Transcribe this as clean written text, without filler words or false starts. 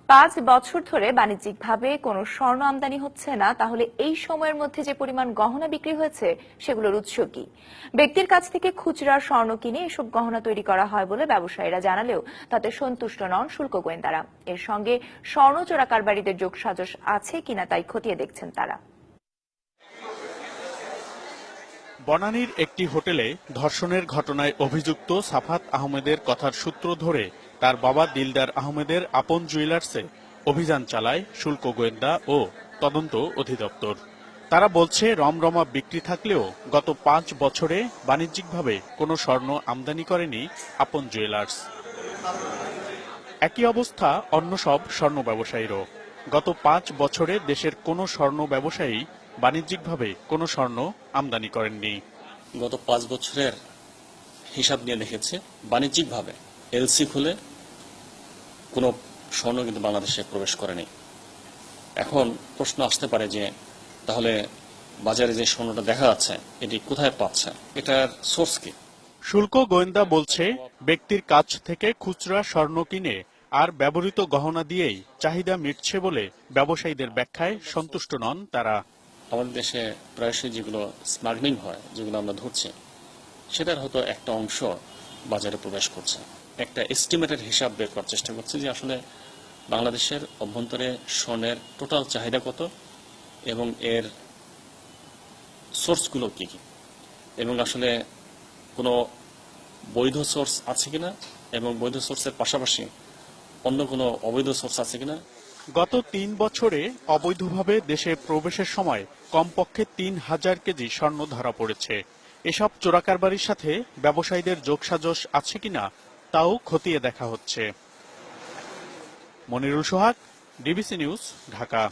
5 বছর ধরে বাণিজ্যিকভাবে কোনো স্বর্ণ আমদানি হচ্ছে না, তাহলে এই সময়ের মধ্যে যে পরিমাণ গহনা বিক্রি হয়েছে সেগুলোর উৎস কি? ব্যক্তির কাছ থেকে খুচরা স্বর্ণ কিনে এসব গহনা তৈরি করা হয় বলে ব্যবসায়ীরা জানালেও তাতে সন্তুষ্ট নন শুল্ক গোয়েন্দারা। এর সঙ্গে স্বর্ণ চোরা কারবারিদের যোগসাজশ আছে কিনা তাই খতিয়ে দেখছেন তারা। বনানীর একটি হোটেলে ধর্ষণের ঘটনায় অভিযুক্ত সাফাত আহমেদের কথার সূত্র ধরে তার বাবা দিলদার আহমেদের আপন জুয়েলার্সে অভিযান চালায় শুল্ক গোয়েন্দা ও তদন্ত অধিদপ্তর। তারা বলছে রমরমা বিক্রি থাকলেও গত 5 বছরে বাণিজ্যিকভাবে কোনো স্বর্ণ আমদানি করেনি আপন জুয়েলার্স। একই অবস্থা অন্য সব স্বর্ণ ব্যবসায়ীরও। গত 5 বছরে দেশের কোনো স্বর্ণ ব্যবসায়ী বাণিজ্যিকভাবে কোনো স্বর্ণ আমদানি করেননি। গত 5 বছরের হিসাব নিয়ে দেখেছে বাণিজ্যিকভাবে এলসি খুলে কোনো স্বর্ণ কিন্তু বাংলাদেশে প্রবেশ করেনি। এখন প্রশ্ন আসতে পারে যে তাহলে বাজারে যে স্বর্ণটা দেখা যাচ্ছে এটি কোথায় পাচ্ছে, এটার সোর্স কি? শুল্ক গোয়েন্দা বলছে ব্যক্তির কাছ থেকে খুচরা স্বর্ণ কিনে আর ব্যবহৃত গহনা দিয়েই চাহিদা মিটছে বলে ব্যবসায়ীদের ব্যাখ্যায় সন্তুষ্ট নন তারা। আমাদের দেশে প্রায়শই যেগুলো স্মাগলিং হয়, যেগুলো আমরা ধরছি, সেটার হয়তো একটা অংশ বাজারে প্রবেশ করছে। একটা এস্টিমেটেড হিসাব বের করার চেষ্টা করছে যে আসলে বাংলাদেশের অভ্যন্তরে স্বর্ণের টোটাল চাহিদা কত এবং এর সোর্সগুলো কি কি, এবং আসলে কোনো বৈধ সোর্স আছে কিনা এবং বৈধ সোর্সের পাশাপাশি অন্য কোনো অবৈধ সোর্স আছে কিনা। গত 3 বছরে অবৈধভাবে দেশে প্রবেশের সময় কমপক্ষে 3000 কেজি স্বর্ণ ধরা পড়েছে। এসব চোরাকারবারির সাথে ব্যবসায়ীদের যোগসাজশ আছে কিনা তাও খতিয়ে দেখা হচ্ছে। মনিরুল সোহাগ, ডিবিসি নিউজ, ঢাকা।